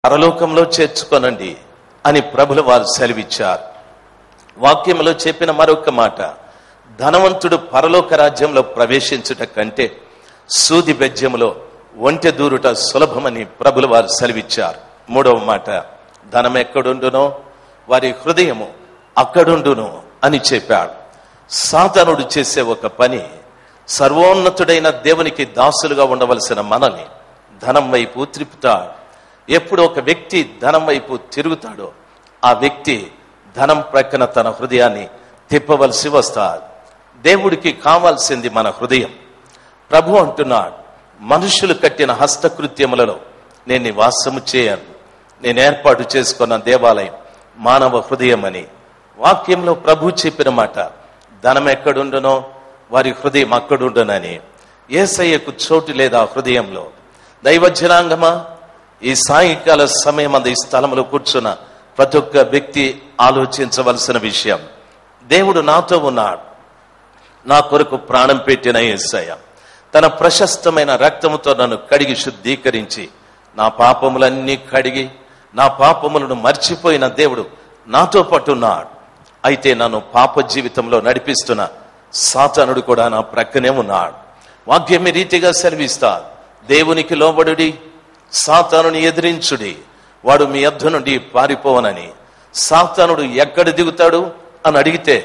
పరలోకంలో చేర్చుకొనండి అని ప్రభులు వారు సెలవిచ్చారు. వాక్యంలో చెప్పిన మరొక మాట, ధనవంతుడు పరలోక రాజ్యంలో ప్రవేశించుట కంటే సూది బెజ్యములో ఒంటె దూరుట సులభమని ప్రభులు వారు సెలవిచ్చారు. మూడవ మాట, ధనం ఎక్కడుండునో వారి హృదయము అక్కడుండును అని చెప్పాడు. సాతానుడు చేసే ఒక పని, సర్వోన్నతుడైన దేవునికి దాసులుగా ఉండవలసిన మనల్ని ధనం వైపు త్రిపుతాడు. ఎప్పుడు ఒక వ్యక్తి ధనం వైపు తిరుగుతాడో ఆ వ్యక్తి ధనం ప్రక్కన తన హృదయాన్ని తిప్పవలసి వస్తాడు. దేవుడికి కావాల్సింది మన హృదయం. ప్రభు అంటున్నాడు, మనుషులు కట్టిన హస్తకృత్యములలో నేను నివాసము చేయను. నేను ఏర్పాటు చేసుకున్న దేవాలయం మానవ హృదయం అని వాక్యంలో ప్రభు చెప్పిన మాట. ధనం ఎక్కడుండునో వారి హృదయం అక్కడుండునని. యేసయ్యకు చోటు లేదా హృదయంలో. దైవజనాంగమా, ఈ సాయంకాల సమయం ఈ స్థలంలో కూర్చున్న ప్రతి ఒక్క వ్యక్తి ఆలోచించవలసిన విషయం, దేవుడు నాతో ఉన్నాడు. నా కొరకు ప్రాణం పెట్టిన యేసయ్య తన ప్రశస్తమైన రక్తముతో నన్ను కడిగి శుద్ధీకరించి నా పాపములన్నీ కడిగి నా పాపములను మర్చిపోయిన దేవుడు నాతో పాటు ఉన్నాడు. అయితే నన్ను పాప జీవితంలో నడిపిస్తున్న సాతానుడు కూడా నా ప్రక్కనే ఉన్నాడు. వాక్యం ఈ రీతిగా సెలవిస్తాడు, దేవునికి లోబడుడి, సాతానుని ఎదిరించుడి, వాడు మీ యొద్ద నుండి పారిపోవనని. సాతానుడు ఎక్కడ దిగుతాడు అని అడిగితే,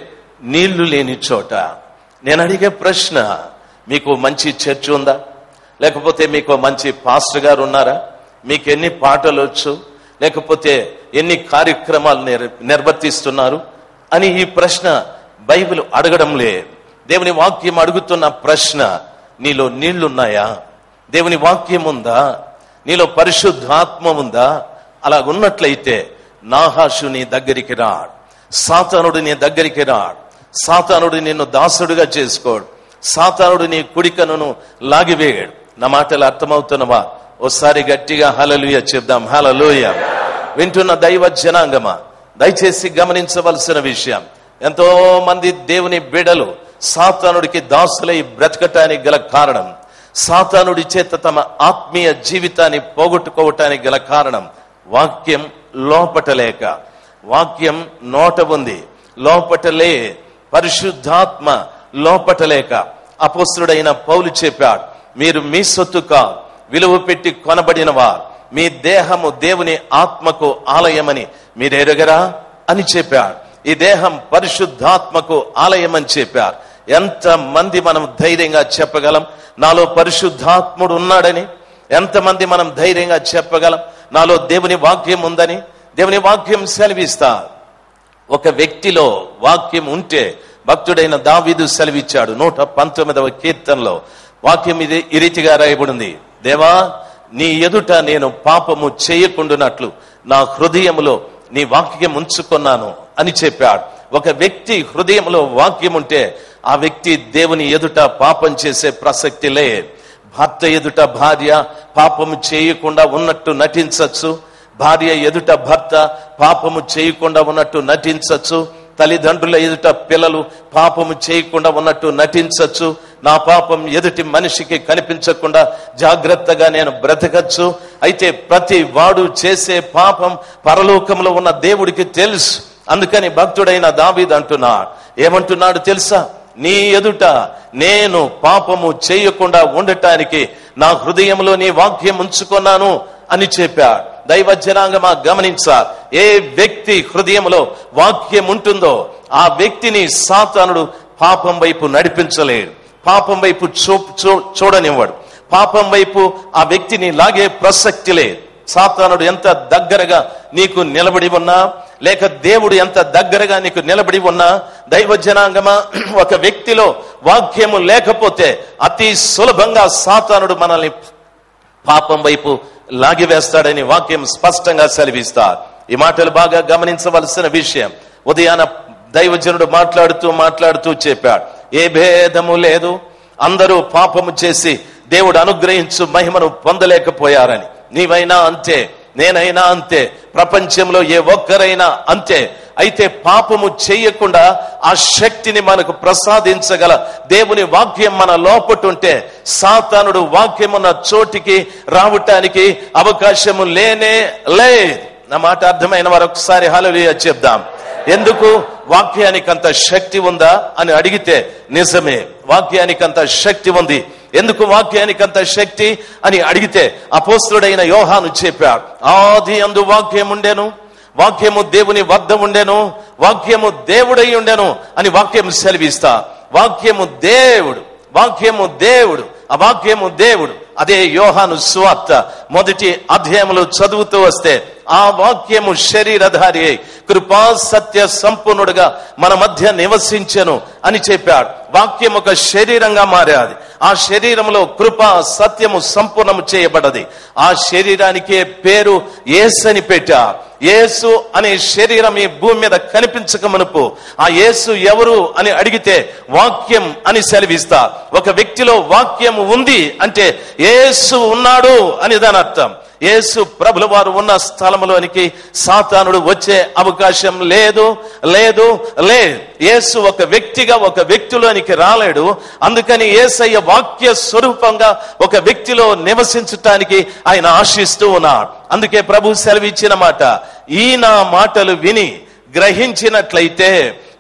నీళ్లు లేని చోట. నేను అడిగే ప్రశ్న, మీకు మంచి చర్చ్ ఉందా? లేకపోతే మీకు మంచి పాస్టర్ గారు ఉన్నారా? మీకు ఎన్ని పాటలు వచ్చు? లేకపోతే ఎన్ని కార్యక్రమాలు నిర్వర్తిస్తున్నారు అని ఈ ప్రశ్న బైబిల్ అడగడం లేదు. దేవుని వాక్యం అడుగుతున్న ప్రశ్న, నీలో నీళ్లున్నాయా? దేవుని వాక్యం ఉందా? నీలో పరిశుద్ధాత్మ ఉందా? అలా ఉన్నట్లయితే నాహాషు నీ దగ్గరికి రాడు, సాతానుడు నీ దగ్గరికి రాడు, సాతానుడు నిన్ను దాసుడుగా చేసుకోడు, సాతానుడు నీ కుడికను లాగివేయడు. నా మాటలు అర్థమవుతున్నవా? ఓసారి గట్టిగా హల్లెలూయా చెప్దాం. హల్లెలూయా. వింటున్న దైవ జనాంగమా, దయచేసి గమనించవలసిన విషయం, ఎంతో మంది దేవుని బిడ్డలు సాతానుడికి దాసులై బ్రతకటానికి గల కారణం, సాతానుడి చేత తమ ఆత్మీయ జీవితాన్ని పోగొట్టుకోవటానికి గల కారణం వాక్యం లోపటలేక. వాక్యం నోట ఉంది, లోపటలే. పరిశుద్ధాత్మ లోపటలేక. అపోస్తలుడైన పౌలు చెప్పాడు, మీరు మీ సొత్తు కాదు, విలువ పెట్టి కొనబడిన వారు, మీ దేహము దేవుని ఆత్మకు ఆలయమని మీరు ఎరుగరా అని చెప్పాడు. ఈ దేహం పరిశుద్ధాత్మకు ఆలయమని చెప్పారు. ఎంత మంది మనం ధైర్యంగా చెప్పగలం నాలో పరిశుద్ధాత్ముడు ఉన్నాడని? ఎంతమంది మనం ధైర్యంగా చెప్పగలం నాలో దేవుని వాక్యం ఉందని? దేవుని వాక్యం సెలవిస్తా. ఒక వ్యక్తిలో వాక్యం ఉంటే, భక్తుడైన దావీదు సెలవిచ్చాడు 119వ కీర్తనలో. వాక్యం ఇది ఈ రీతిగా రాయబడింది, దేవా నీ ఎదుట నేను పాపము చేయకుండానట్లు నా హృదయములో నీ వాక్యం ఉంచుకున్నాను అని చెప్పాడు. ఒక వ్యక్తి హృదయంలో వాక్యం ఉంటే ఆ వ్యక్తి దేవుని ఎదుట పాపం చేసే ప్రసక్తి లేదు. భర్త ఎదుట భార్య పాపము చేయకుండా ఉన్నట్టు నటించచ్చు, భార్య ఎదుట భర్త పాపము చేయకుండా ఉన్నట్టు నటించచ్చు, తల్లిదండ్రుల ఎదుట పిల్లలు పాపము చేయకుండా ఉన్నట్టు నటించచ్చు, నా పాపం ఎదుటి మనిషికి కనిపించకుండా జాగ్రత్తగా నేను బ్రతకచ్చు. అయితే ప్రతి వాడు చేసే పాపం పరలోకంలో ఉన్న దేవుడికి తెలుసు. అందుకని భక్తుడైన దావీదు అంటున్నాడు, ఏమంటున్నాడు తెలుసా? నీ ఎదుట నేను పాపము చేయకుండా ఉండటానికి నా హృదయంలో నీ వాక్యం ఉంచుకున్నాను అని చెప్పాడు. దైవ జనాంగమా గమనించాలి, ఏ వ్యక్తి హృదయంలో వాక్యం ఉంటుందో ఆ వ్యక్తిని సాతానుడు పాపం వైపు నడిపించలేడు, పాపం వైపు చూడనివ్వడు, పాపం వైపు ఆ వ్యక్తిని లాగే ప్రసక్తి లేదు. సాతానుడు ఎంత దగ్గరగా నీకు నిలబడి ఉన్నా, లేక దేవుడు ఎంత దగ్గరగా నీకు నిలబడి ఉన్నా, దైవ జనాంగమా, ఒక వ్యక్తిలో వాక్యము లేకపోతే అతి సులభంగా సాతానుడు మనల్ని పాపం వైపు లాగివేస్తాడని వాక్యం స్పష్టంగా సెలవిస్తారు. ఈ మాటలు బాగా గమనించవలసిన విషయం. ఉదయాన దైవజనుడు మాట్లాడుతూ చెప్పాడు, ఏ భేదము లేదు, అందరూ పాపము చేసి దేవుడు అనుగ్రహించు మహిమను పొందలేకపోయారని. నీవైనా అంతే, నేనైనా అంతే, ప్రపంచంలో ఏ ఒక్కరైనా అంతే. అయితే పాపము చేయకుండా ఆ శక్తిని మనకు ప్రసాదించగల దేవుని వాక్యం మన లోపటుంటే సాతానుడు వాక్యమున్న చోటికి రావటానికి అవకాశము లేనే లేదు. నా మాట అర్థమైన వారు ఒకసారి హల్లెలూయా చెప్దాం. ఎందుకు? వాక్యానికి అంత శక్తి ఉందా అని అడిగితే నిజమే, వాక్యానికి అంత శక్తి ఉంది. ఎందుకు వాక్యానికి అంత శక్తి అని అడిగితే అపోస్తలుడైన యోహాను చెప్పాడు, ఆది అందు వాక్యం ఉండెను, వాక్యము దేవుని వద్ద ఉండెను, వాక్యము దేవుడై ఉండెను అని వాక్యం సెలవిస్తా. వాక్యము దేవుడు, వాక్యము దేవుడు, ఆ వాక్యము దేవుడు. అదే యోహాను సువార్త 1వ అధ్యాయంలో చదువుతూ వస్తే ఆ వాక్యము శరీరధారి అయి కృపా సత్య సంపూర్ణుడుగా మన మధ్య నివసించెను అని చెప్పాడు. వాక్యం ఒక శరీరంగా మారాది. ఆ శరీరంలో కృప సత్యము సంపూర్ణము చేయబడది. ఆ శరీరానికే పేరు యేసు అని పెట్టారు. యేసు అనే శరీరం ఈ భూమి మీద కనిపించక మునుపు ఆ యేసు ఎవరు అని అడిగితే వాక్యం అని సెలవిస్తా. ఒక వ్యక్తిలో వాక్యం ఉంది అంటే యేసు ఉన్నాడు అని దాని అర్థం. యేసు ప్రభుల వారు ఉన్న స్థలంలోనికి సాతానుడు వచ్చే అవకాశం లేదు లేదు లేదు. యేసు ఒక వ్యక్తిగా ఒక వ్యక్తిలోనికి రాలేడు. అందుకని యేసయ్య వాక్య స్వరూపంగా ఒక వ్యక్తిలో నివసించటానికి ఆయన ఆశిస్తూ ఉన్నాడు. అందుకే ప్రభు సెలవిచ్చిన మాట, ఈ నా మాటలు విని గ్రహించినట్లయితే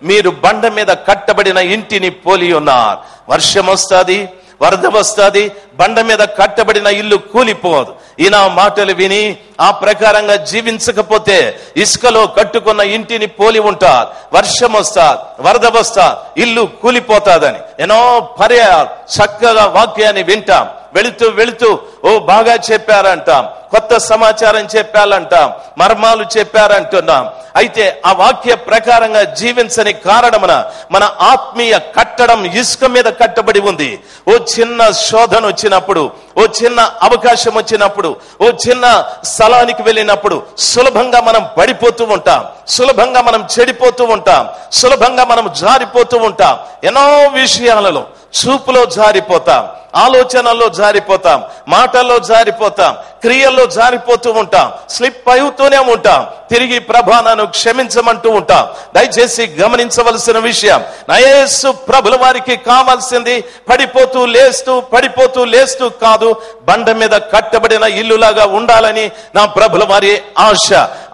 మీరు బండ మీద కట్టబడిన ఇంటిని పోలి ఉన్నారు. వర్షం వస్తుంది, వరద వస్తుంది, బండ మీద కట్టబడిన ఇల్లు కూలిపోదు. ఈ నా మాటలు విని ఆ ప్రకారంగా జీవించకపోతే ఇసుకలో కట్టుకున్న ఇంటిని పోలి ఉంటారు. వర్షం వస్తా, వరద వస్తా, ఇల్లు కూలిపోతాదని ఎన్నో పర్యాయాలు చక్కగా వాక్యాన్ని వింటాం. వెళుతూ వెళుతూ ఓ బాగా చెప్పారంటాం, కొత్త సమాచారం చెప్పాలంటాం, మర్మాలు చెప్పారంటున్నాం. అయితే ఆ వాక్య ప్రకారంగా జీవించని కారణమున మన ఆత్మీయ కట్టడం ఇసుక మీద కట్టబడి ఉంది. ఓ చిన్న శోధన వచ్చినప్పుడు, ఓ చిన్న అవకాశం వచ్చినప్పుడు, ఓ చిన్న స్థలానికి వెళ్ళినప్పుడు సులభంగా మనం పడిపోతూ ఉంటాం, సులభంగా మనం చెడిపోతూ ఉంటాం, సులభంగా మనం జారిపోతూ ఉంటాం. ఎన్నో విషయాలలో చూపులో జారిపోతాం, ఆలోచనల్లో జారిపోతాం, మాటల్లో జారిపోతాం, క్రియల్లో జారిపోతూ ఉంటాం, స్లిప్ అవుతూనే ఉంటాం. తిరిగి ప్రభా నన్ను క్షమించమంటూ ఉంటాం. దయచేసి గమనించవలసిన విషయం, నా యేసు ప్రభుల వారికి కావాల్సింది పడిపోతూ లేస్తూ పడిపోతూ లేస్తూ కాదు, బండ మీద కట్టబడిన ఇల్లులాగా ఉండాలని నా ప్రభుల వారి ఆశ.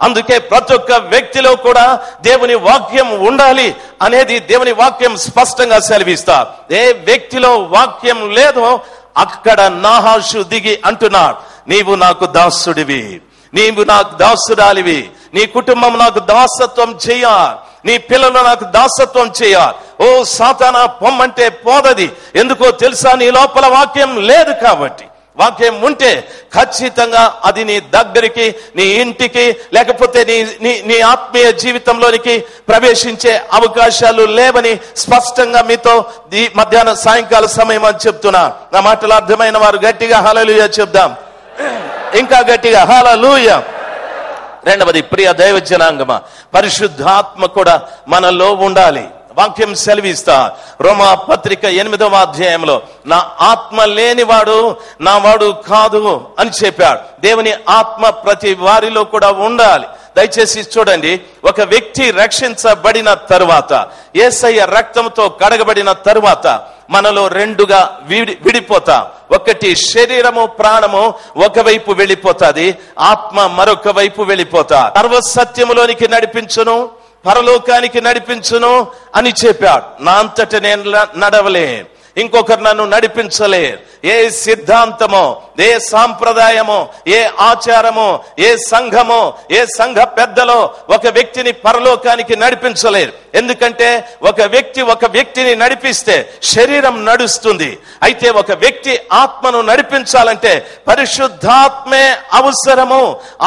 అందుకే ప్రతి ఒక్క వ్యక్తిలో కూడా దేవుని వాక్యం ఉండాలి అనేది దేవుని వాక్యం స్పష్టంగా సెలవిస్తా. ఏ వ్యక్తిలో వాక్యం లేదో అక్కడ నాహాషు దిగి అంటున్నాడు, నీవు నాకు దాసుడివి, నీవు నాకు దాసుడాలివి, నీ కుటుంబం నాకు దాసత్వం చేయాలి, నీ పిల్లలు నాకు దాసత్వం చేయాలి. ఓ సాతానా పొమ్మంటే పోదది. ఎందుకో తెలుసా? నీ లోపల వాక్యం లేదు కాబట్టి. వాక్యం ఉంటే ఖచ్చితంగా అది నీ దగ్గరికి, నీ ఇంటికి, లేకపోతే నీ ఆత్మీయ జీవితంలోనికి ప్రవేశించే అవకాశాలు లేవని స్పష్టంగా మీతో ఈ మధ్యాహ్న సాయంకాల సమయం అని చెప్తున్నా. నా మాటలు అర్థమైన వారు గట్టిగా హల్లెలూయా చెప్దాం, ఇంకా గట్టిగా హల్లెలూయా. రెండవది, ప్రియ దైవ జనాంగమా, పరిశుద్ధాత్మ కూడా మనలో ఉండాలి. వాక్యం సెలవిస్తా. రోమా పత్రిక 8వ అధ్యాయంలో నా ఆత్మ లేనివాడు నా వాడు కాదు అని చెప్పాడు. దేవుని ఆత్మ ప్రతి వారిలో కూడా ఉండాలి. దయచేసి చూడండి, ఒక వ్యక్తి రక్షించబడిన తరువాత, యేసయ్య రక్తంతో కడగబడిన తరువాత మనలో రెండుగా విడిపోతాం. ఒకటి శరీరము, ప్రాణము ఒకవైపు వెళ్ళిపోతాది, ఆత్మ మరొక వైపు వెళ్ళిపోతా. సర్వసత్యములోనికి నడిపించును, పరలోకానికి నడిపించును అని చెప్పాడు. నా అంతట నేను నడవలే, ఇంకొకరు నన్ను నడిపించలే. ఏ సిద్ధాంతమో, ఏ సాంప్రదాయమో, ఏ ఆచారమో, ఏ సంఘమో, ఏ సంఘ పెద్దలో ఒక వ్యక్తిని పరలోకానికి నడిపించలేరు. ఎందుకంటే ఒక వ్యక్తిని నడిపిస్తే శరీరం నడుస్తుంది. అయితే ఒక వ్యక్తి ఆత్మను నడిపించాలంటే పరిశుద్ధాత్మే అవసరము.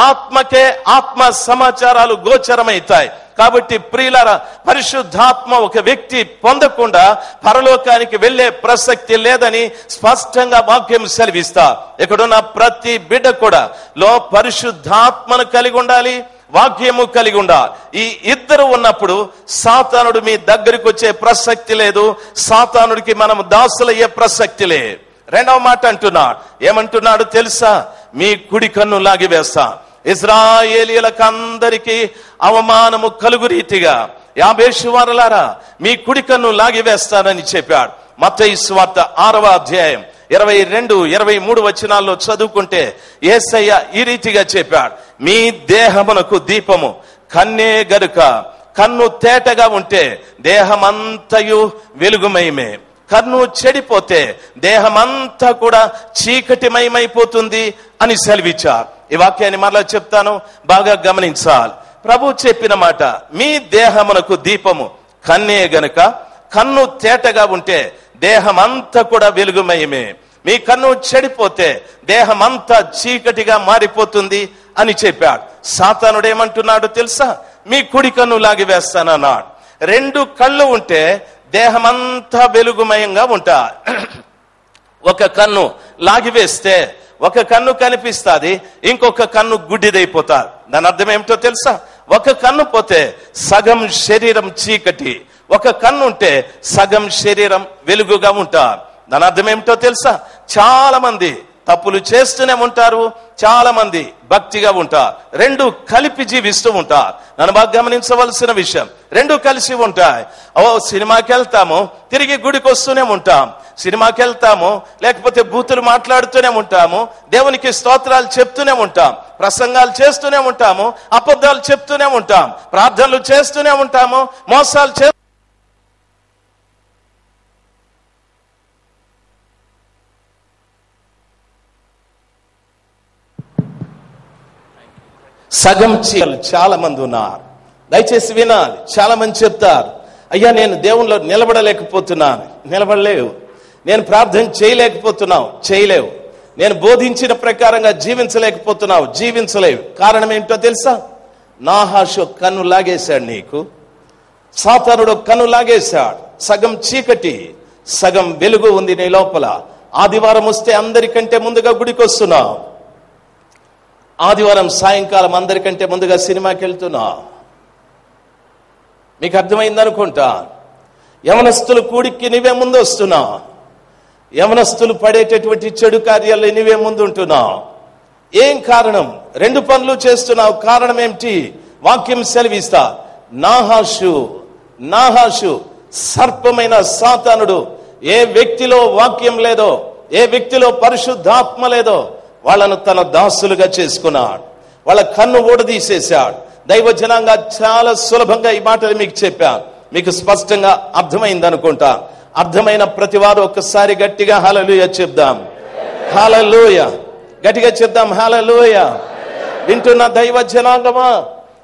ఆత్మకే ఆత్మ సమాచారాలు గోచరమవుతాయి. కాబట్టి ప్రియులారా, పరిశుద్ధాత్మ ఒక వ్యక్తి పొందకుండా పరలోకానికి వెళ్లే ప్రసక్తి లేదని స్పష్టంగా వాక్యం సెలవిస్తా. ఇక్కడున్న ప్రతి బిడ్డ కూడా పరిశుద్ధాత్మను కలిగి ఉండాలి, వాక్యము కలిగి ఉండాలి. ఈ ఇద్దరు ఉన్నప్పుడు సాతానుడు మీ దగ్గరికి వచ్చే ప్రసక్తి లేదు, సాతానుడికి మనం దాసులయ్యే ప్రసక్తి లేదు. రెండవ మాట అంటున్నాడు, ఏమంటున్నాడు తెలుసా? మీ కుడి కన్ను లాగివేస్తా, ఇశ్రాయేలీయులకందరికీ అవమానము కలుగు రీతిగా యాబేషు వారలారా మీ కుడి కన్ను లాగివేస్తానని చెప్పాడు. మత్తయి సువార్త 6వ అధ్యాయం 22, 23 వచనాల్లో చదువుకుంటే యేసయ్య ఈ రీతిగా చెప్పాడు, మీ దేహమునకు దీపము కన్నే గనుక కన్ను తేటగా ఉంటే దేహమంతయు వెలుగుమయమే, కన్ను చెడిపోతే దేహమంతా కూడా చీకటిమయమైపోతుంది అని సెలవిచ్చారు. ఈ వాక్యాన్ని మరలా చెప్తాను, బాగా గమనించాలి. ప్రభు చెప్పిన మాట, మీ దేహమునకు దీపము కన్నే గనుక కన్ను తేటగా ఉంటే దేహమంతా కూడా వెలుగుమయమే, మీ కన్ను చెడిపోతే దేహమంతా చీకటిగా మారిపోతుంది అని చెప్పాడు. సాతానుడు ఏమంటున్నాడు తెలుసా? మీ కుడి కన్ను లాగివేస్తానన్నాడు. 2 కళ్ళు ఉంటే దేహమంతా వెలుగుమయంగా ఉంటారు. ఒక కన్ను లాగివేస్తే ఒక కన్ను కనిపిస్తుంది, ఇంకొక కన్ను గుడ్డిదైపోతారు. దాని అర్థం ఏమిటో తెలుసా? ఒక కన్ను పోతే సగం శరీరం చీకటి, ఒక కన్ను ఉంటే సగం శరీరం వెలుగుగా ఉంటారు. దాని అర్థం ఏమిటో తెలుసా? చాలా మంది తప్పులు చేస్తూనే ఉంటారు, చాలా మంది భక్తిగా ఉంటారు. 2 కలిపి జీవిస్తూ ఉంటారు. నన్ను బాగా గమనించవలసిన విషయం, 2 కలిసి ఉంటాయి. సినిమాకి వెళ్తాము, తిరిగి గుడికి వస్తూనే ఉంటాం. సినిమాకి వెళ్తాము, లేకపోతే బూతులు మాట్లాడుతూనే ఉంటాము, దేవునికి స్తోత్రాలు చెప్తూనే ఉంటాం, ప్రసంగాలు చేస్తూనే ఉంటాము, అబద్ధాలు చెప్తూనే ఉంటాం, ప్రార్థనలు చేస్తూనే ఉంటాము, మోసాలు సగం చాలా మంది ఉన్నారు. దయచేసి వినాలి. చాలా మంది చెప్తారు, అయ్యా నేను దేవునిలో నిలబడలేకపోతున్నాను. నిలబడలేవు. నేను ప్రార్థన చేయలేకపోతున్నావు, చేయలేవు. నేను బోధించిన ప్రకారంగా జీవించలేకపోతున్నావు, జీవించలేవు. కారణం ఏంటో తెలుసా? నాహాషు కన్ను లాగేశాడు నీకు. సాతానుడు కన్ను లాగేశాడు. సగం చీకటి, సగం వెలుగు ఉంది నీ లోపల. ఆదివారం వస్తే అందరికంటే ముందుగా గుడికి వస్తున్నావు, ఆదివారం సాయంకాలం అందరికంటే ముందుగా సినిమాకి వెళ్తున్నావు. మీకు అర్థమైందనుకుంటా. యవనస్తులు కూడికి నీవే ముందు వస్తున్నావు, యవనస్తులు పడేటటువంటి చెడు కార్యాలు నీవే ముందు ఉంటున్నావు. ఏం కారణం? 2 పనులు చేస్తున్నావు. కారణం ఏమిటి? వాక్యం సెలవిస్తా, నాహాషు సర్పమైన సాతానుడు ఏ వ్యక్తిలో వాక్యం లేదో, ఏ వ్యక్తిలో పరిశుద్ధాత్మ లేదో వాళ్ళను తన దాసులుగా చేసుకున్నాడు. వాళ్ళ కన్ను ఊడదీసేశాడు. దైవ జనాంగా చాలా సులభంగా ఈ మాటలు మీకు చెప్పాను, మీకు స్పష్టంగా అర్థమైంది అనుకుంటా. అర్థమైన ప్రతి వారు ఒక్కసారి గట్టిగా హల్లెలూయా చెప్దాం. హల్లెలూయా గట్టిగా చెప్దాం. హల్లెలూయా. వింటున్న దైవ జనాంగమా,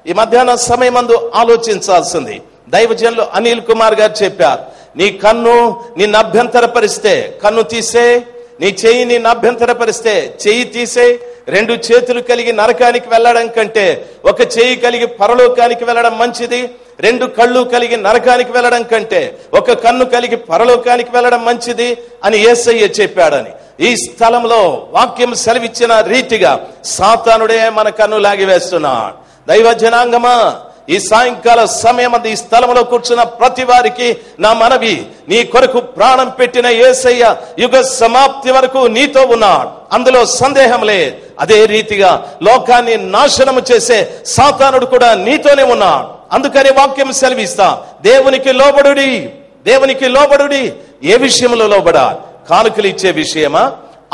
ఈ మధ్యాహ్న సమయమందు ఆలోచించాల్సింది. దైవజనులు అనిల్ కుమార్ గారు చెప్పారు, నీ కన్ను నిన్ను అభ్యంతరపరిస్తే కన్ను తీసే, నీ చెయ్యి నిన్ను అభ్యంతరపరిస్తే చెయ్యి తీసే. 2 చేతులు కలిగి నరకానికి వెళ్ళడం కంటే ఒక చెయ్యి కలిగి పరలోకానికి వెళ్ళడం మంచిది. 2 కళ్ళు కలిగి నరకానికి వెళ్ళడం కంటే ఒక కన్ను కలిగి పరలోకానికి వెళ్ళడం మంచిది అని యేసయ్య చెప్పాడని ఈ స్థలంలో వాక్యం సెలవిచ్చిన రీతిగా సాతానుడే మన కన్ను లాగివేస్తున్నాడు. దైవ జనాంగమా, ఈ సాయంకాల సమయం ఈ స్థలంలో కూర్చున్న ప్రతి వారికి నా మనవి, నీ కొరకు ప్రాణం పెట్టిన యేసయ్య యుగ సమాప్తి వరకు నీతో ఉన్నాడు, అందులో సందేహం లేదు. అదే రీతిగా లోకాన్ని నాశనము చేసే సాతానుడు కూడా నీతోనే ఉన్నాడు. అందుకని వాక్యం సెలవిస్తా, దేవునికి లోబడుడి, దేవునికి లోబడుడి. ఏ విషయంలో లోబడాలి? కానుకలు ఇచ్చే విషయమా,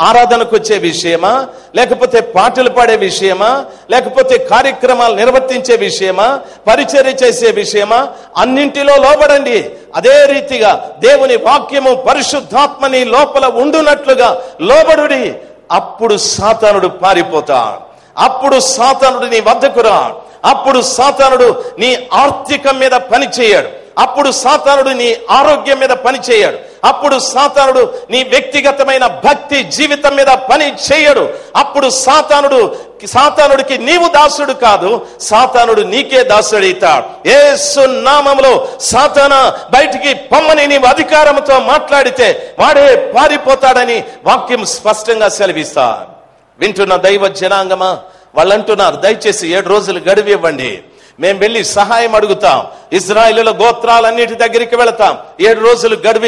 ఆరాధనకు వచ్చే విషయమా, లేకపోతే పాటలు పాడే విషయమా, లేకపోతే కార్యక్రమాలు నిర్వర్తించే విషయమా, పరిచర్య చేసే విషయమా? అన్నింటిలో లోబడండి. అదే రీతిగా దేవుని వాక్యము పరిశుద్ధాత్మని లోపల ఉండునట్లుగా లోబడుడి. అప్పుడు సాతానుడు పారిపోతాడు. అప్పుడు సాతానుడు నీ వద్దకు రాడు. అప్పుడు సాతానుడు నీ ఆర్థికం మీద పని చేయడు. అప్పుడు సాతానుడు నీ ఆరోగ్యం మీద పని చేయడు. అప్పుడు సాతానుడు నీ వ్యక్తిగతమైన భక్తి జీవితం మీద పని చేయడు. అప్పుడు సాతానుడికి నీవు దాసుడు కాదు, సాతానుడు నీకే దాసుడైతాడు. యేసు నామములో సాతానా బయటికి పొమ్మని నీవు అధికారంతో మాట్లాడితే వాడే పారిపోతాడని వాక్యం స్పష్టంగా సెలవిస్తాడు. వింటున్న దైవ జనాంగమా, వాళ్ళు అంటున్నారు, దయచేసి 7 రోజులు గడువు ఇవ్వండి, మేము వెళ్ళి సహాయం అడుగుతాం, ఇశ్రాయేలుల గోత్రాలన్నిటి దగ్గరికి వెళతాం, 7 రోజులు గడువు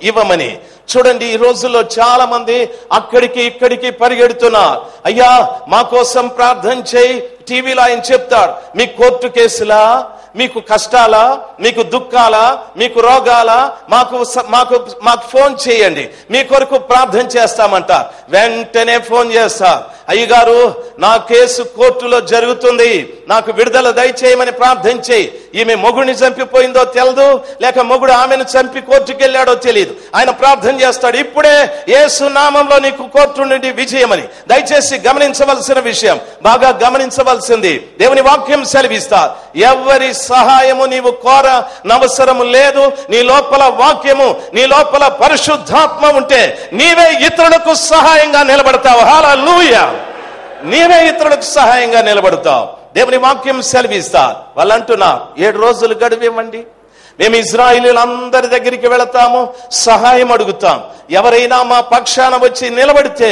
ఇవ్వమని. చూడండి, ఈ రోజుల్లో చాలా మంది అక్కడికి ఇక్కడికి పరిగెడుతున్నారు. అయ్యా మా కోసం ప్రార్థన చేయి. టీవీలో ఆయన చెప్తాడు, మీ కోర్టు కేసులా, మీకు కష్టాలా, మీకు దుఃఖాలా, మీకు రోగాలా, మాకు మాకు మాకు ఫోన్ చేయండి, మీ కొరకు ప్రార్థన చేస్తామంట. వెంటనే ఫోన్ చేస్తారు, అయ్యగారు నా కేసు కోర్టులో జరుగుతుంది, నాకు విడుదల దయచేయమని ప్రార్థన చేయి. ఈమె మొగుడిని చంపిపోయిందో తెలదు, లేక మొగుడు ఆమెను చంపి కోర్టుకు వెళ్ళాడో తెలియదు. ఆయన ప్రార్థన చేస్తాడు, ఇప్పుడే యేసు నామంలో నీకు కోర్టు నుండి విజయమని. దయచేసి గమనించవలసిన విషయం, బాగా గమనించవలసింది, దేవుని వాక్యం సెలవిస్తా, ఎవరి సహాయము నీవు కోరనవసరము లేదు. నీ లోపల వాక్యము, నీ లోపల పరిశుద్ధాత్మ ఉంటే నీవే ఇతరులకు సహాయంగా నిలబడతావు. హల్లెలూయా! నీవే ఇతరులకు సహాయంగా నిలబడతావు. దేవుని వాక్యం సెలవిస్తా. వాళ్ళు అంటున్నారు, 7 రోజులు గడువివ్వండి, మేము ఇశ్రాయేలీయులందరి దగ్గరికి వెళతాము, సహాయం అడుగుతాం. ఎవరైనా మా పక్షాన వచ్చి నిలబడితే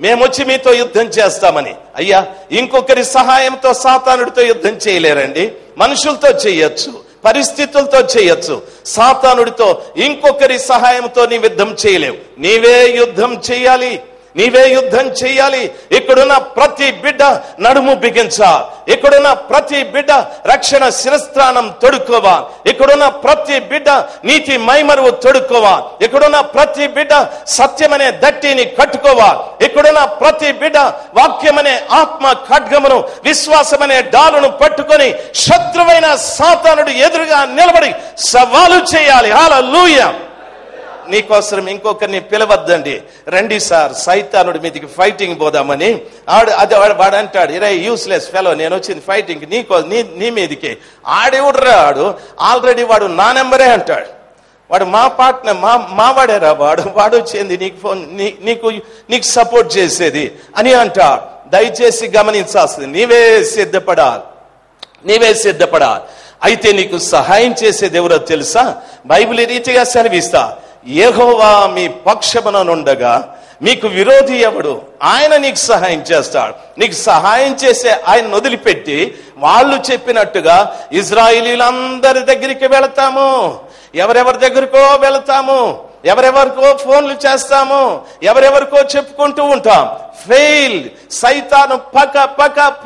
మేము వచ్చి మీతో యుద్ధం చేస్తామని. అయ్యా, ఇంకొకరి సహాయంతో సాతానుడితో యుద్ధం చేయలేరండి. మనుషులతో చేయొచ్చు, పరిస్థితులతో చేయొచ్చు. సాతానుడితో ఇంకొకరి సహాయంతో నీ యుద్ధం చేయలేవు. నీవే యుద్ధం చేయాలి, నీవే యుద్ధం చెయ్యాలి. ఇక్కడున్న ప్రతి బిడ్డ నడుము బిగించాలి. ఇక్కడున్న ప్రతి బిడ్డ రక్షణ శిరస్త్రాణం తొడుక్కోవాలి. ఇక్కడున్న ప్రతి బిడ్డ నీతి మైమరువు తొడుక్కోవాలి. ఇక్కడున్న ప్రతి బిడ్డ సత్యమనే దట్టిని కట్టుకోవాలి. ఇక్కడున్న ప్రతి బిడ్డ వాక్యమనే ఆత్మ ఖడ్గమును, విశ్వాసమనే డాలును పట్టుకొని శత్రువైన సాతానుడు ఎదురుగా నిలబడి సవాలు చేయాలి. హల్లెలూయా! నీకోసం ఇంకొకరిని పిలవద్దండి, రండి సార్ సైతానుడి మీదకి ఫైటింగ్ పోదామని. వాడు అంటాడు, ఇరే యూస్లెస్ ఫెలో, నేను వచ్చింది ఫైటింగ్ నీ మీదకి. ఆడేవుడ్రాడు, ఆల్రెడీ వాడు నా నెంబరే అంటాడు. వాడు మా పార్ట్నర్, మావాడేరా వాడు వచ్చింది నీకు ఫోన్, నీకు సపోర్ట్ చేసేది అని అంటాడు. దయచేసి గమనించాల్సింది, నీవే సిద్ధపడాలి. అయితే నీకు సహాయం చేసేది ఎవరో తెలుసా? బైబిల్ ఈ రీతిగా సెలవిస్తా, యెహోవా మీ పక్షముననుండగా మీకు విరోధి ఎవడు? ఆయన నీకు సహాయం చేస్తాడు. నీకు సహాయం చేసే ఆయన వదిలిపెట్టి వాళ్ళు చెప్పినట్టుగా ఇశ్రాయేలీయులందరి దగ్గరికి వెళతాము, ఎవరెవరి దగ్గరకో వెళతాము, ఎవరెవరికో ఫోన్లు చేస్తాము, ఎవరెవరికో చెప్పుకుంటూ ఉంటాం. ఫెయిల్. సైతాను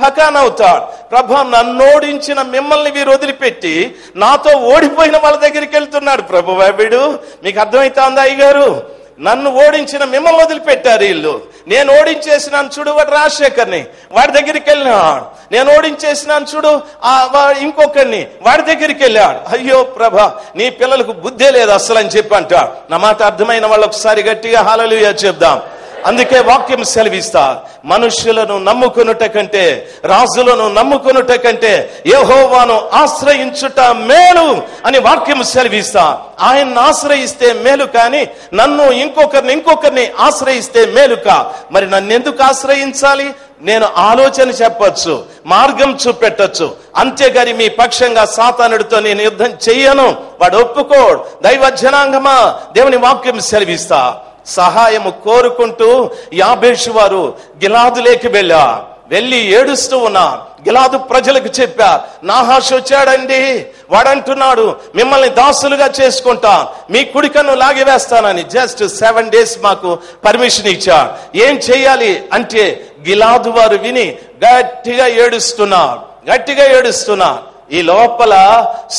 పకానవుతాడు. ప్రభు, నన్ను ఓడించిన మిమ్మల్ని వీరు వదిలిపెట్టి నాతో ఓడిపోయిన వాళ్ళ దగ్గరికి వెళ్తున్నాడు. ప్రభు వీడు, మీకు అర్థమైతుందా అయ్యగారు? నన్ను ఓడించిన మిమ్మల్ని వదిలిపెట్టారు వీళ్ళు. నేను ఓడించేసినాను చూడు వాడు రాజశేఖర్ని, వాడి దగ్గరికి వెళ్ళినాడు. నేను ఓడించేసినాను చూడు ఇంకొకరిని, వాడి దగ్గరికి వెళ్ళాడు. అయ్యో ప్రభా, నీ పిల్లలకు బుద్ధే లేదు అసలు అని చెప్పి అంటాడు. నా మాట అర్థమైన వాళ్ళు ఒకసారి గట్టిగా హల్లెలూయా చెప్దాం. అందుకే వాక్యం సెలవిస్తా, మనుష్యులను నమ్ముకొనుట కంటే, రాజులను నమ్ముకొనుట కంటే యెహోవాను ఆశ్రయించుట మేలు అని వాక్యం సెలవిస్తా. ఆయన్ని ఆశ్రయిస్తే మేలు, కానీ నన్ను ఇంకొకరిని ఆశ్రయిస్తే మేలుకా? మరి నన్ను ఎందుకు ఆశ్రయించాలి? నేను ఆలోచన చెప్పొచ్చు, మార్గం చూపెట్టొచ్చు, అంతేగాని మీ పక్షంగా సాతానుడితో నేను యుద్ధం చెయ్యను. వాడు ఒప్పుకోడు. దైవ జనాంగమా, దేవుని వాక్యం సెలవిస్తా, సహాయము కోరుకుంటూ యాబేషు వారు గిలాదులోకి వెళ్ళి ఏడుస్తూ ఉన్నారు. గిలాదు ప్రజలకు చెప్పారు, నాహాషు వచ్చాడండి, వాడంటున్నాడు మిమ్మల్ని దాసులుగా చేసుకుంటా, మీ కుడికన్ను లాగివేస్తానని. జస్ట్ 7 days మాకు పర్మిషన్ ఇచ్చాడు. ఏం చెయ్యాలి అంటే గిలాదు వారు విని గట్టిగా ఏడుస్తున్నారు. ఈ లోపల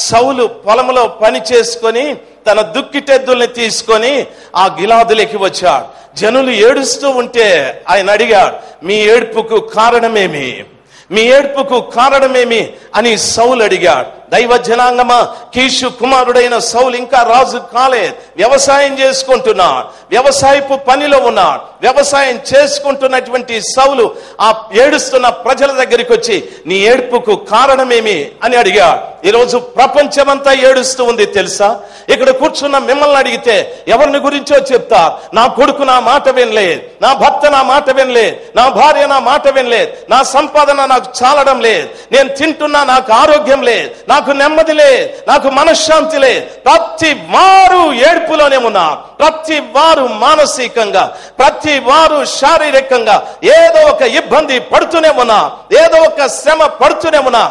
సౌలు పొలంలో పని చేసుకొని తన దుక్కిటెద్దుల్ని తీసుకొని ఆ గిలాదులోకి వచ్చాడు. జనులు ఏడుస్తూ ఉంటే ఆయన అడిగాడు, మీ ఏడుపుకు కారణమేమి అని సౌలు అడిగాడు. దైవ జనాంగమా, కీషు కుమారుడైన సౌలు ఇంకా రాజు కాలేదు, వ్యవసాయం చేసుకుంటున్నాడు, వ్యవసాయపు పనిలో ఉన్నాడు. వ్యవసాయం చేసుకుంటున్నటువంటి సౌలు ఆ ఏడుస్తున్న ప్రజల దగ్గరికి వచ్చి, నీ ఏడుపుకు కారణమేమి అని అడిగాడు. ఈరోజు ప్రపంచమంతా ఏడుస్తూ ఉంది తెలుసా? ఇక్కడ కూర్చున్న మిమ్మల్ని అడిగితే ఎవరిని గురించో చెప్తా, నా కొడుకు నా మాట వినలేదు, నా భర్త నా మాట వినలేదు, నా భార్య నా మాట వినలేదు, నా సంపాదన నాకు చాలడం లేదు, నేను తింటున్నా నాకు ఆరోగ్యం లేదు, నాకు నెమ్మది లేదు, నాకు మనశ్శాంతి లేదు. ప్రతి వారు ఏడుపులోనే ఉన్నారు. ప్రతి వారు మానసికంగా, ప్రతి వారు శారీరకంగా ఏదో ఒక ఇబ్బంది పడుతూనే ఉన్నా, ఏదో ఒక శ్రమ పడుతూనే ఉన్నా.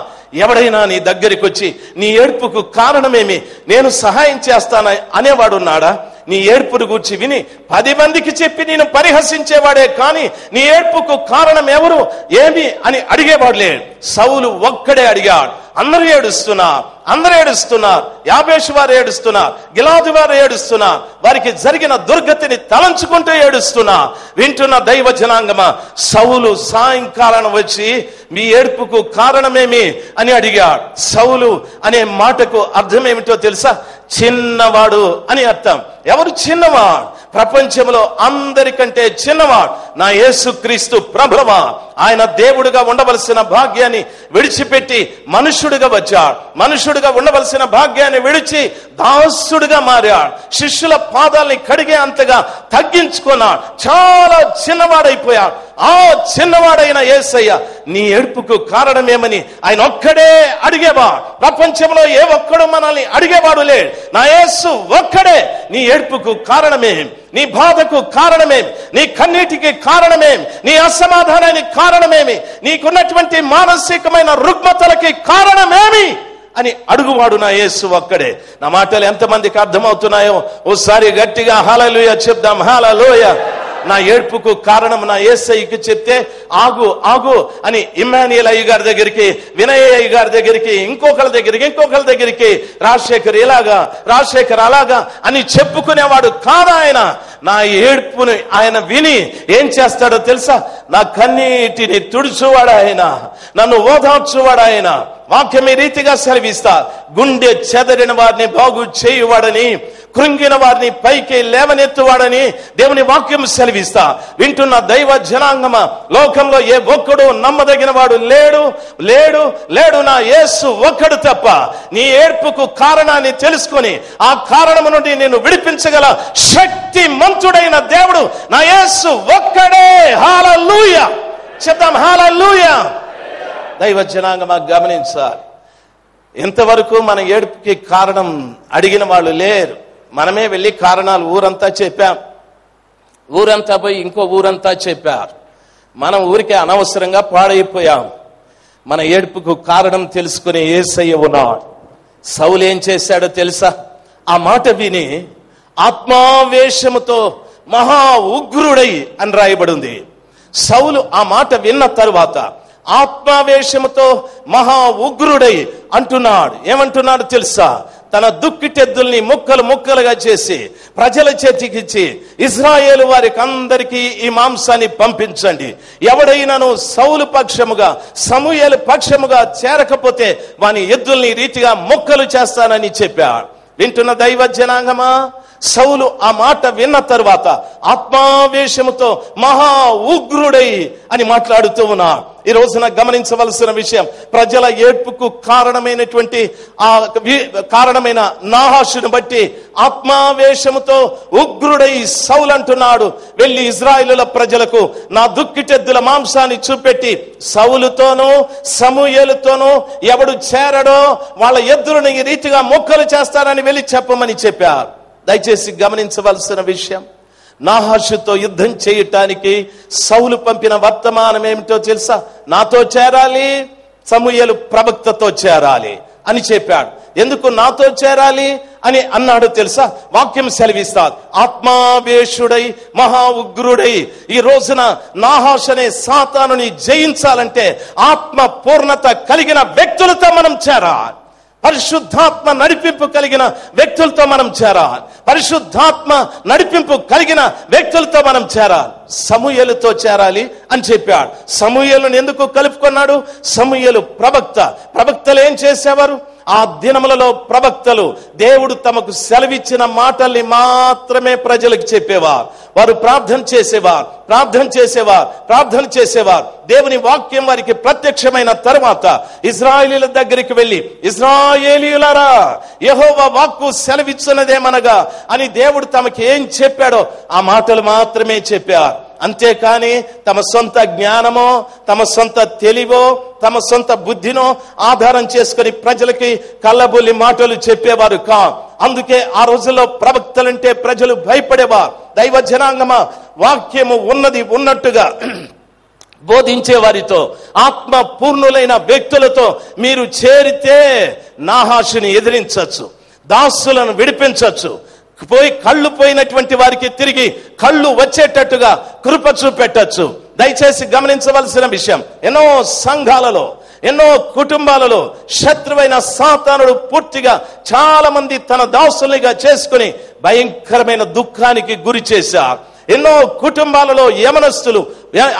ఎవడైనా నీ దగ్గరికి వచ్చి నీ ఏడుపుకు కారణమేమి, నేను సహాయం చేస్తాను అనేవాడు ఉన్నాడా? నీ ఏడ్పును గూర్చి విని 10 మందికి చెప్పి నేను పరిహసించేవాడే కానీ నీ ఏడ్పుకు కారణం ఎవరు ఏమి అని అడిగేవాడులే. సౌలు ఒక్కడే అడిగాడు. అందరూ ఏడుస్తున్నారు. యాబేషు వారు ఏడుస్తున్నారు, గిలాదు వారు ఏడుస్తున్నారు, వారికి జరిగిన దుర్గతిని తలంచుకుంటూ ఏడుస్తున్నారు. వింటున్న దైవ జనాంగమా, సౌలు సాయంకాలం వచ్చి మీ ఏడ్పుకు కారణమేమి అని అడిగాడు. సౌలు అనే మాటకు అర్థం ఏమిటో తెలుసా? చిన్నవాడు అని అర్థం. ఎవరు చిన్నవాడు? ప్రపంచంలో అందరికంటే చిన్నవాడు నా యేసుక్రీస్తు ప్రభువా. ఆయన దేవుడుగా ఉండవలసిన భాగ్యాన్ని విడిచిపెట్టి మనుషుడిగా వచ్చాడు. మనుషుడిగా ఉండవలసిన భాగ్యాన్ని విడిచి దాసుడుగా మారాడు. శిష్యుల పాదాలని కడిగే అంతగా తగ్గించుకున్నాడు. చాలా చిన్నవాడైపోయాడు. ఆ చిన్నవాడైన యేసయ్య నీ ఏడుపుకు కారణమేమని ఆయన ఒక్కడే అడిగేవాడు. ప్రపంచంలో ఏ ఒక్కడు మనల్ని అడిగేవాడు లేడు. నా యేసు ఒక్కడే నీ ఏడుపుకు కారణమేం, నీ బాధకు కారణమేమి, నీ కన్నీటికి కారణమేమి, నీ అసమాధానానికి కారణమేమి, నీకున్నటువంటి మానసికమైన రుగ్మతలకి కారణమేమి అని అడుగువాడు నా యేసు ఒక్కడే. నా మాటలు ఎంతమందికి అర్థమవుతున్నాయో ఓసారి గట్టిగా హల్లెలూయా చెప్దాం. హల్లెలూయా. నా ఏడ్పుకు కారణం నా యేసయ్యకి చెప్తే ఆగు అని ఇమ్మానుయేల్ అయ్య గారి దగ్గరికి, వినయ్ అయ్య గారి దగ్గరికి, ఇంకొకరి దగ్గరికి రాజశేఖర్ అలాగా అని చెప్పుకునేవాడు కాదు ఆయన. నా ఏడ్పుని ఆయన విని ఏం చేస్తాడో తెలుసా? నా కన్నీటిని తుడుచువాడు ఆయన, నన్ను ఓదార్చువాడు ఆయన. వాక్యం ఈ రీతిగా సెలవిస్తా, గుండె చెదరిన వారిని బాగు చేయువాడని, కృంగిన వారిని పైకి లేవనెత్తువాడని దేవుని వాక్యం సెలవిస్తా. వింటున్న దైవ జనాంగమా, లోకంలో ఏ ఒక్కడు నమ్మదగిన వాడు లేడు నా యేసు ఒక్కడు తప్ప. నీ ఏడ్పుకు కారణాన్ని తెలుసుకొని ఆ కారణము నుండి నేను విడిపించగల శక్తి మంతుడైన దేవుడు నా యేసు ఒక్కడే. హల్లెలూయా చెప్దాం. హల్లెలూయా. దైవ జనాంగమా గమనించాలి, ఇంతవరకు మన ఏడుపుకి కారణం అడిగిన వాళ్ళు లేరు. మనమే వెళ్ళి కారణాలు ఊరంతా చెప్పాం. ఊరంతా పోయి ఇంకో ఊరంతా చెప్పారు. మనం ఊరికే అనవసరంగా పాడైపోయాం. మన ఏడుపుకు కారణం తెలుసుకునే యేసయ్య ఉన్నాడు. సౌలు ఏం చేశాడో తెలుసా? ఆ మాట విని ఆత్మావేశముతో మహా ఉగ్రుడై అని రాయబడి ఉంది. సౌలు ఆ మాట విన్న తరువాత ఆత్మావేశముతో మహా ఉగ్రుడై అంటున్నాడు. ఏమంటున్నాడు తెలుసా? తన దుక్కిటెద్దుల్ని ముక్కలుగా చేసి ప్రజల చేతికిచ్చి, ఇశ్రాయేలు వారికి అందరికీ ఈ మాంసాన్ని పంపించండి, ఎవడైనాను సౌలు పక్షముగా సమూయేలు పక్షముగా చేరకపోతే వాని ఎద్దుల్ని రీతిగా ముక్కలు చేస్తానని చెప్పాడు. వింటున్న దైవ జనాంగమా, సౌలు ఆ మాట విన్న తరువాత ఆత్మావేశముతో మహా ఉగ్రుడై అని మాట్లాడుతూ ఉన్నా. ఈ రోజున గమనించవలసిన విషయం, ప్రజల ఏడ్పుకు కారణమైన నాహాషుని బట్టి ఆత్మావేశముతో ఉగ్రుడై సౌలు అంటున్నాడు, వెళ్ళి ఇశ్రాయేలుల ప్రజలకు నా దుక్కిటెద్దుల మాంసాన్ని చూపెట్టి సౌలుతోనూ సమూయేలుతోనూ ఎవడు చేరడో వాళ్ళ ఎద్దులను ఈ రీతిగా ముక్కలు చేస్తారని వెళ్ళి చెప్పమని చెప్పారు. దయచేసి గమనించవలసిన విషయం, నాహాషుతో యుద్ధం చేయటానికి సౌలు పంపిన వర్తమానం ఏమిటో తెలుసా? నాతో చేరాలి, సమూయేలు ప్రవక్తతో చేరాలి అని చెప్పాడు. ఎందుకు నాతో చేరాలి అని అన్నాడు తెలుసా? వాక్యం సెలవిస్తాడు, ఆత్మావేశుడై మహా ఉగ్రుడై. ఈ రోజున నాహాష్ అనే సాతానుని జయించాలంటే ఆత్మ పూర్ణత కలిగిన వ్యక్తులతో మనం చేరాలి. పరిశుద్ధాత్మ నడిపింపు కలిగిన వ్యక్తులతో మనం చేరాలి. పరిశుద్ధాత్మ నడిపింపు కలిగిన వ్యక్తులతో మనం చేరాలి. సమూయేలుతో చేరాలి అని చెప్పాడు. సమూయేలును ఎందుకు కలుపుకున్నాడు? సమూయేలు ప్రవక్తలు ఏం చేసేవారు? ఆ దినములలో ప్రవక్తలు దేవుడు తమకు సెలవిచ్చిన మాటల్ని మాత్రమే ప్రజలకు చెప్పేవారు. వారు ప్రార్థన చేసేవారు. దేవుని వాక్యం వారికి ప్రత్యక్షమైన తరువాత ఇశ్రాయేలీయుల దగ్గరికి వెళ్ళి, ఇశ్రాయేలీయులారా, యెహోవా వాక్కు సెలవిచ్చినదేమనగా అని దేవుడు తమకి ఏం చెప్పాడో ఆ మాటలు మాత్రమే చెప్పారు. అంతేకాని తమ సొంత జ్ఞానమో, తమ సొంత తెలివో, తమ సొంత బుద్ధినో ఆధారం చేసుకుని ప్రజలకి కళ్ళబొల్లి మాటలు చెప్పేవారు కా. అందుకే ఆ రోజుల్లో ప్రవక్తలంటే ప్రజలు భయపడేవారు. దైవ జనాంగమా, వాక్యము ఉన్నది ఉన్నట్టుగా బోధించే వారితో, ఆత్మ పూర్ణులైన వ్యక్తులతో మీరు చేరితే నాహాషుని ఎదిరించవచ్చు, దాసులను విడిపించవచ్చు, కళ్ళు పోయినటువంటి వారికి తిరిగి కళ్ళు వచ్చేటట్టుగా కృప చూపెట్టచ్చు. దయచేసి గమనించవలసిన విషయం, ఎన్నో సంఘాలలో, ఎన్నో కుటుంబాలలో శత్రువైన సాతానుడు పూర్తిగా చాలా మంది తన దాసులుగా చేసుకుని భయంకరమైన దుఃఖానికి గురి చేశారు. ఎన్నో కుటుంబాలలో యవనస్తులు,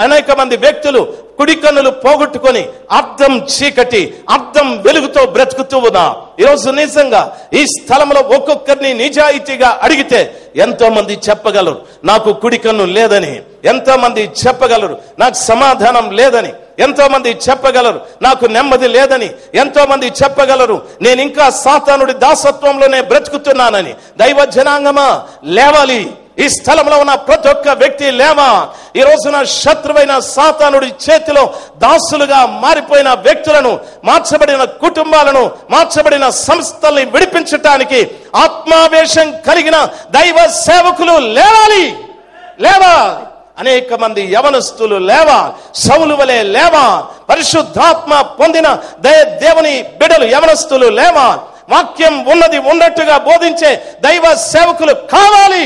అనేక మంది వ్యక్తులు కుడి కన్నులు పోగొట్టుకొని అర్థం చీకటి, అర్థం వెలుగుతో బ్రతుకుతూ ఉన్నా. ఈరోజు నిజంగా ఈ స్థలంలో ఒక్కొక్కరిని నిజాయితీగా అడిగితే ఎంతో మంది చెప్పగలరు నాకు కుడి కన్ను లేదని, ఎంతో మంది చెప్పగలరు నాకు సమాధానం లేదని, ఎంతో మంది చెప్పగలరు నాకు నెమ్మది లేదని, ఎంతో మంది చెప్పగలరు నేను ఇంకా సాతానుడి దాసత్వంలోనే బ్రతుకుతున్నానని. దైవ జనాంగమా, లేవాలి. ఈ స్థలంలో ఉన్న ప్రతి ఒక్క వ్యక్తి లేవా. ఈ రోజున శత్రువైన సాతానుడి చేతిలో దాసులుగా మారిపోయిన వ్యక్తులను, మార్చబడిన కుటుంబాలను, మార్చబడిన సంస్థల్ని విడిపించటానికి ఆత్మావేశం కలిగిన దైవ సేవకులు లేవాలి. అనేక మంది యవనస్తులు లేవా, సౌలు వలె లేవా, పరిశుద్ధాత్మ పొందిన దేవుని బిడ్డలు యవనస్తులు లేవా, వాక్యం ఉన్నది ఉన్నట్టుగా బోధించే దైవ సేవకులు కావాలి.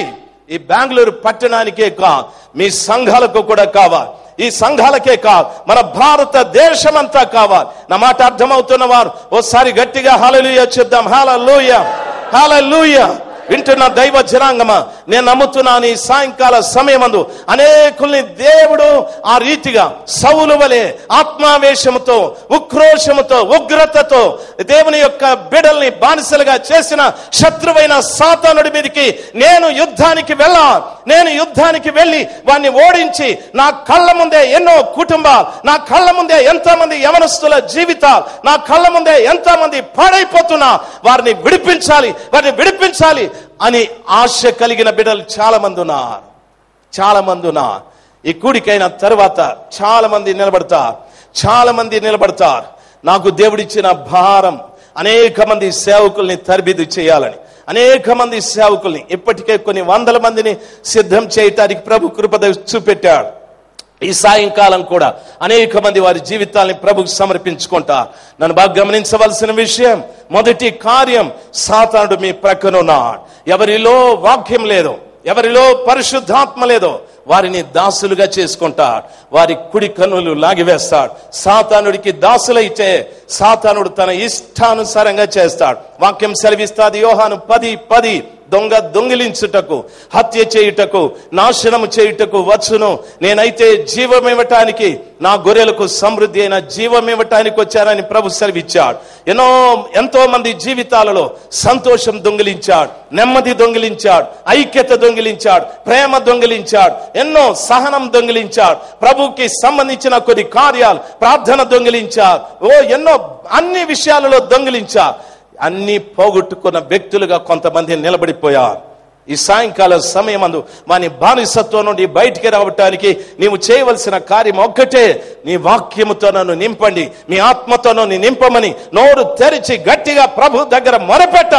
ఈ బెంగళూరు పట్టణానికే కాదు, మీ సంఘాలకు కూడా కావాలి. ఈ సంఘాలకే కాదు, మన భారతదేశమంతా కావాలి. నా మాట అర్థమవుతున్న వారు ఓసారి గట్టిగా హల్లెలూయా చెప్దాం. హల్లెలూయా, హల్లెలూయా. వింటున్న దైవ జనాంగమా, నేను నమ్ముతున్నాను ఈ సాయంకాల సమయమందు అనేకుల్ని దేవుడు ఆ రీతిగా సౌలు వలె ఆత్మావేశముతో, ఉక్రోషముతో, ఉగ్రతతో దేవుని యొక్క బిడల్ని బానిసలుగా చేసిన శత్రువైన సాతానుడి మీదకి నేను యుద్ధానికి వెళ్ళి వాడిని ఓడించి నా కళ్ళ ముందే ఎన్నో కుటుంబాలు, నా కళ్ళ ముందే ఎంతో మంది యవనస్తుల జీవితాలు, నా కళ్ళ ముందే ఎంతో మంది పాడైపోతున్నా వారిని విడిపించాలి అని ఆశ కలిగిన బిడ్డలు చాలా మంది ఉన్నారు. ఈ కూడికైన తర్వాత చాలా మంది నిలబడతారు. నాకు దేవుడిచ్చిన భారం అనేక మంది సేవకుల్ని తరబిదు చేయాలని, అనేక మంది సేవకుల్ని ఇప్పటికే కొన్ని వందల మందిని సిద్ధం చేయటానికి ప్రభు కృప చూపెట్టాడు. ఈ సాయంకాలం కూడా అనేక మంది వారి జీవితాల్ని ప్రభుకు సమర్పించుకుంటారు. నన్ను బాగా గమనించవలసిన విషయం, మొదటి కార్యం, సాతానుడు మీ ప్రక్కన ఉన్నాడు. ఎవరిలో వాక్యం లేదో, ఎవరిలో పరిశుద్ధాత్మ లేదో వారిని దాసులుగా చేసుకుంటాడు. వారి కుడి కన్నులు లాగివేస్తాడు. సాతానుడికి దాసులైతే సాతానుడు తన ఇష్టానుసారంగా చేస్తాడు. వాక్యం సెలవిస్తాది యోహాను 10:10, దొంగ దొంగిలించుటకు, హత్య చేయుటకు, నాశనము చేయుటకు వచ్చును, నేనైతే జీవమివ్వటానికి, నా గొర్రెలకు సమృద్ధి అయిన జీవమివ్వటానికి వచ్చానని ప్రభు సెలవిచ్చాడు. ఎంతో మంది జీవితాలలో సంతోషం దొంగిలించాడు, నెమ్మది దొంగిలించాడు, ఐక్యత దొంగిలించాడు, ప్రేమ దొంగిలించాడు, ఎన్నో సహనం దొంగిలించాడు, ప్రభుకి సంబంధించిన కొన్ని కార్యాలు, ప్రార్థన దొంగిలించాడు, ఎన్నో అన్ని విషయాలలో దొంగిలించాడు. అన్ని పోగొట్టుకున్న వ్యక్తులుగా కొంతమంది నిలబడిపోయారు. ఈ సాయంకాల సమయమందు వాని బానిసత్వం నుండి బయటికి రావటానికి నీవు చేయవలసిన కార్యం ఒక్కటే, నీ వాక్యముతో నన్ను నింపండి, మీ ఆత్మతో నన్ను నింపమని నోరు తెరిచి గట్టిగా ప్రభు దగ్గర మొరపెట్ట.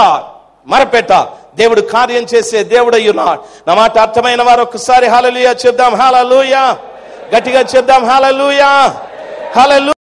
దేవుడు కార్యం చేసే దేవుడు అయ్యున్నాడు. నా మాట అర్థమైన వారు ఒక్కసారి హల్లెలూయా చెప్దాం. హల్లెలూయా, గట్టిగా చెప్దాం. హల్లెలూయా, హల్లెలూయా.